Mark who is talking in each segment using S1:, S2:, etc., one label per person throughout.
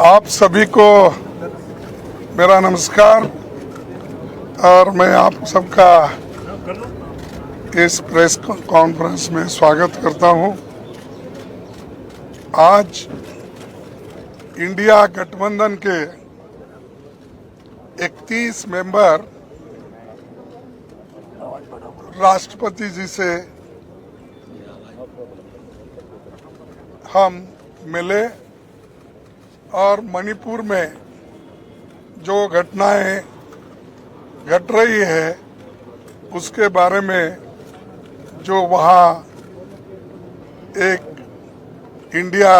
S1: आप सभी को मेरा नमस्कार और मैं आप सबका इस प्रेस कॉन्फ्रेंस में स्वागत करता हूं। आज इंडिया गठबंधन के 31 मेंबर राष्ट्रपति जी से हम मिले और मणिपुर में जो घटनाएं घट रही है उसके बारे में जो वहाँ एक इंडिया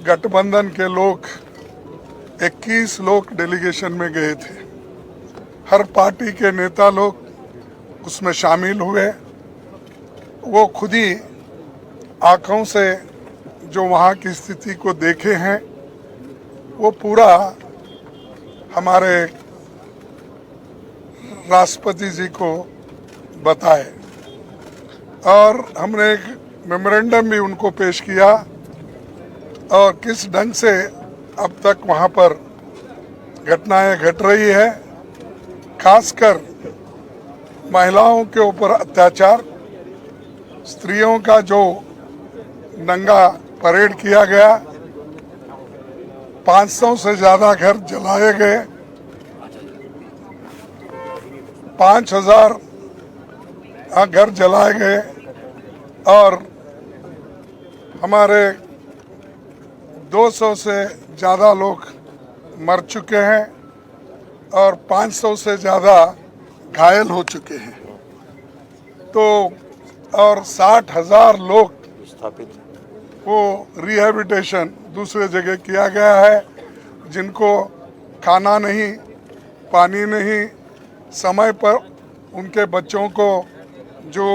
S1: गठबंधन के लोग 21 लोग डेलीगेशन में गए थे। हर पार्टी के नेता लोग उसमें शामिल हुए। वो खुद ही आँखों से जो वहाँ की स्थिति को देखे हैं वो पूरा हमारे राष्ट्रपति जी को बताए और हमने एक मेमोरेंडम भी उनको पेश किया और किस ढंग से अब तक वहाँ पर घटनाएं घट रही है, खासकर महिलाओं के ऊपर अत्याचार, स्त्रियों का जो नंगा परेड किया गया, 500 से ज्यादा घर जलाए गए, 5000 घर जलाए गए और हमारे 200 से ज़्यादा लोग मर चुके हैं और 500 से ज़्यादा घायल हो चुके हैं। तो और 60,000 लोग
S2: स्थापित
S1: वो रिहैबिलिटेशन दूसरे जगह किया गया है, जिनको खाना नहीं, पानी नहीं, समय पर उनके बच्चों को जो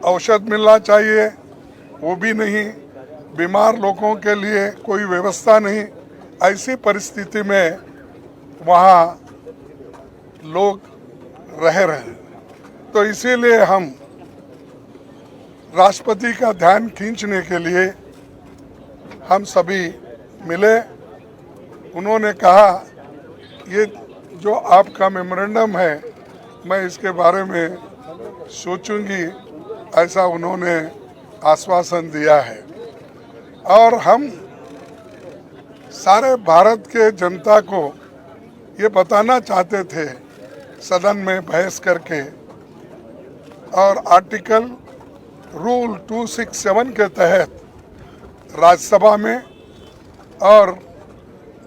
S1: औषध मिलना चाहिए वो भी नहीं, बीमार लोगों के लिए कोई व्यवस्था नहीं। ऐसी परिस्थिति में वहाँ लोग रह रहे हैं। तो इसीलिए हम राष्ट्रपति का ध्यान खींचने के लिए हम सभी मिले। उन्होंने कहा ये जो आपका मेमोरेंडम है मैं इसके बारे में सोचूंगी, ऐसा उन्होंने आश्वासन दिया है। और हम सारे भारत के जनता को ये बताना चाहते थे सदन में बहस करके और आर्टिकल रूल 267 के तहत राज्यसभा में और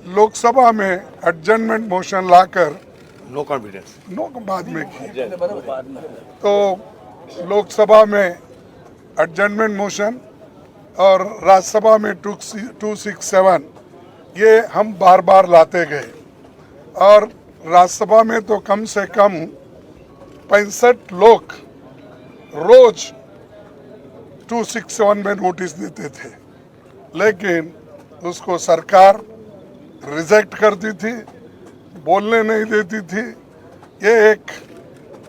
S1: लोकसभा में एडजर्नमेंट मोशन लाकर
S2: नो कॉन्फिडेंस
S1: बाद में की। तो लोकसभा में एडजर्नमेंट मोशन और राज्यसभा में 267 ये हम बार बार लाते गए और राज्यसभा में तो कम से कम 65 लोग रोज 267 में नोटिस देते थे, लेकिन उसको सरकार रिजेक्ट करती थी, बोलने नहीं देती थी। ये एक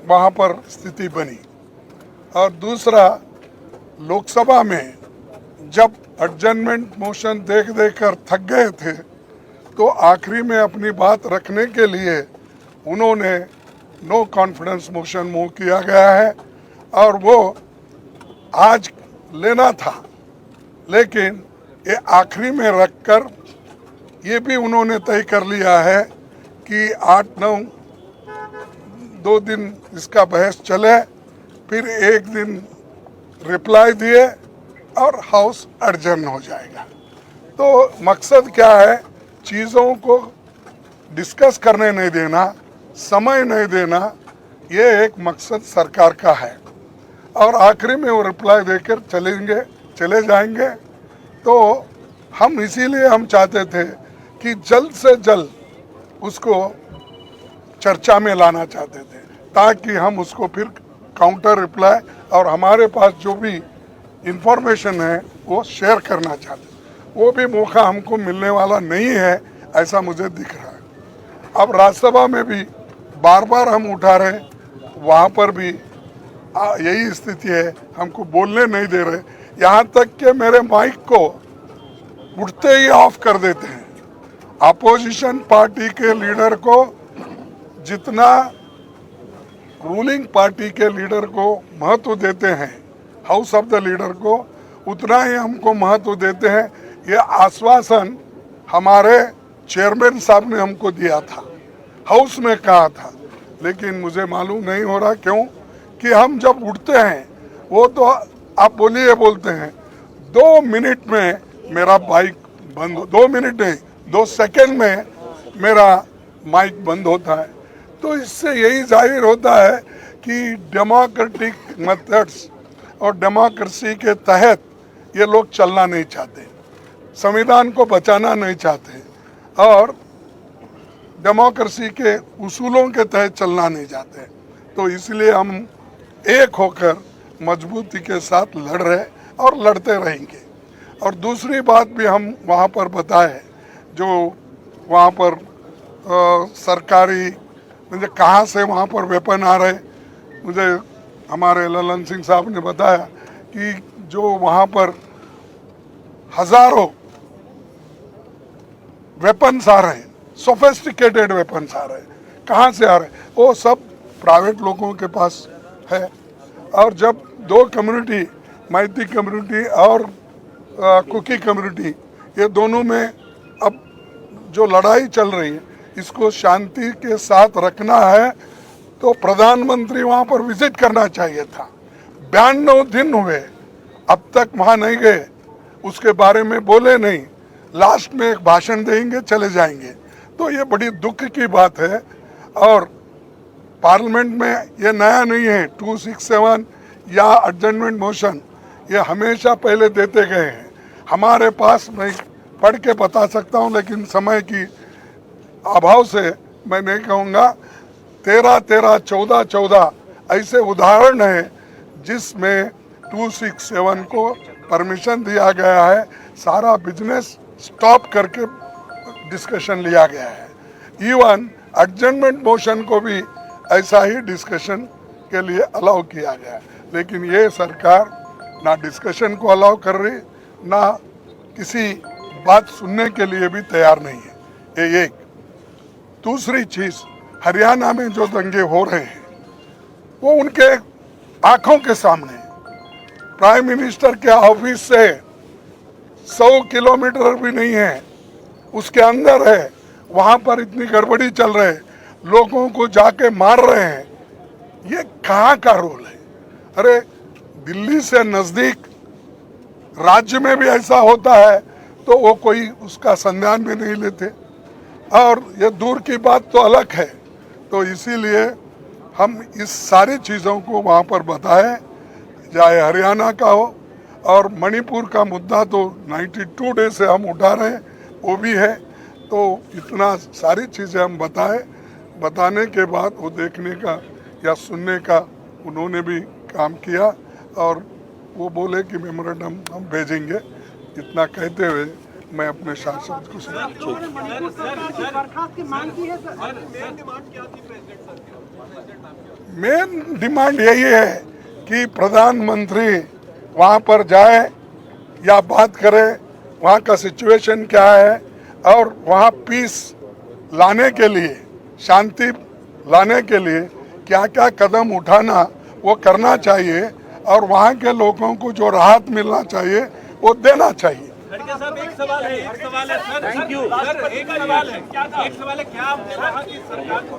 S1: वहाँ पर स्थिति बनी। और दूसरा, लोकसभा में जब एडजर्नमेंट मोशन देख कर थक गए थे तो आखिरी में अपनी बात रखने के लिए उन्होंने नो कॉन्फिडेंस मोशन मूव किया गया है और वो आज लेना था, लेकिन ये आखिरी में रखकर ये भी उन्होंने तय कर लिया है कि 8-9 2 दिन इसका बहस चले, फिर एक दिन रिप्लाई दिए और हाउस एडजर्न हो जाएगा। तो मकसद क्या है, चीज़ों को डिस्कस करने नहीं देना, समय नहीं देना, ये एक मकसद सरकार का है। और आखिरी में वो रिप्लाई देकर चले जाएंगे। तो हम इसीलिए हम चाहते थे कि जल्द से जल्द उसको चर्चा में लाना चाहते थे, ताकि हम उसको फिर काउंटर रिप्लाई और हमारे पास जो भी इंफॉर्मेशन है वो शेयर करना चाहते। वो भी मौका हमको मिलने वाला नहीं है, ऐसा मुझे दिख रहा है। अब राज्यसभा में भी बार बार हम उठा रहे, वहाँ पर भी यही स्थिति है, हमको बोलने नहीं दे रहे। यहाँ तक कि मेरे माइक को उठते ही ऑफ कर देते हैं। अपोजिशन पार्टी के लीडर को जितना रूलिंग पार्टी के लीडर को महत्व देते हैं, हाउस ऑफ द लीडर को, उतना ही हमको महत्व देते हैं। ये आश्वासन हमारे चेयरमैन साहब ने हमको दिया था, हाउस में कहा था, लेकिन मुझे मालूम नहीं हो रहा क्यों कि हम जब उठते हैं वो तो आप बोलिए बोलते हैं 2 मिनट में मेरा बाइक बंद, 2 मिनट नहीं 2 सेकंड में मेरा माइक बंद होता है। तो इससे यही जाहिर होता है कि डेमोक्रेटिक मेथड्स और डेमोक्रेसी के तहत ये लोग चलना नहीं चाहते, संविधान को बचाना नहीं चाहते और डेमोक्रेसी के उसूलों के तहत चलना नहीं चाहते। तो इसलिए हम एक होकर मजबूती के साथ लड़ रहे और लड़ते रहेंगे। और दूसरी बात भी हम वहाँ पर बताए, जो वहाँ पर सरकारी मुझे कहाँ से वहाँ पर वेपन आ रहे, मुझे हमारे ललन सिंह साहब ने बताया कि जो वहाँ पर हजारों वेपन्स आ रहे हैं, सोफिस्टिकेटेड वेपन्स आ रहे हैं, कहाँ से आ रहे हैं? वो सब प्राइवेट लोगों के पास है। और जब 2 कम्युनिटी, मैती कम्युनिटी और कुकी कम्युनिटी, ये दोनों में अब जो लड़ाई चल रही है, इसको शांति के साथ रखना है तो प्रधानमंत्री वहाँ पर विजिट करना चाहिए था। 92 दिन हुए, अब तक वहाँ नहीं गए, उसके बारे में बोले नहीं, लास्ट में एक भाषण देंगे चले जाएंगे। तो ये बड़ी दुख की बात है। और पार्लियामेंट में ये नया नहीं है, 267 या एडजर्नमेंट मोशन ये हमेशा पहले देते गए हैं। हमारे पास मैं पढ़ के बता सकता हूँ, लेकिन समय की अभाव से मैं नहीं कहूँगा। 13-13, 14-14 ऐसे उदाहरण हैं जिसमें 267 को परमिशन दिया गया है, सारा बिजनेस स्टॉप करके डिस्कशन लिया गया है। इवन एडजर्नमेंट मोशन को भी ऐसा ही डिस्कशन के लिए अलाउ किया गया है। लेकिन ये सरकार ना डिस्कशन को अलाउ कर रही, ना किसी बात सुनने के लिए भी तैयार नहीं है। ये एक। दूसरी चीज, हरियाणा में जो दंगे हो रहे हैं वो उनके आंखों के सामने, प्राइम मिनिस्टर के ऑफिस से 100 किलोमीटर भी नहीं है, उसके अंदर है। वहां पर इतनी गड़बड़ी चल रही है, लोगों को जाके मार रहे हैं। ये कहाँ का रोल है? अरे दिल्ली से नजदीक राज्य में भी ऐसा होता है तो वो कोई उसका संज्ञान भी नहीं लेते, और ये दूर की बात तो अलग है। तो इसीलिए हम इस सारी चीज़ों को वहाँ पर बताएं, चाहे हरियाणा का हो, और मणिपुर का मुद्दा तो 92 डे से हम उठा रहे हैं, वो भी है। तो इतना सारी चीज़ें हम बताएं, बताने के बाद वो देखने का या सुनने का उन्होंने भी काम किया, और वो बोले कि मेमोरेंडम हम भेजेंगे। इतना कहते हुए मैं अपने शासन को सुना। मेन डिमांड यही है कि प्रधानमंत्री वहाँ पर जाए या बात करे, वहाँ का सिचुएशन क्या है, और वहाँ पीस लाने के लिए, शांति लाने के लिए क्या क्या कदम उठाना वो करना चाहिए, और वहाँ के लोगों को जो राहत मिलना चाहिए वो देना चाहिए।
S3: खड़गे साहब, एक सवाल है सर। Thank you sir. एक सवाल है क्या आप वहाँ की सरकार को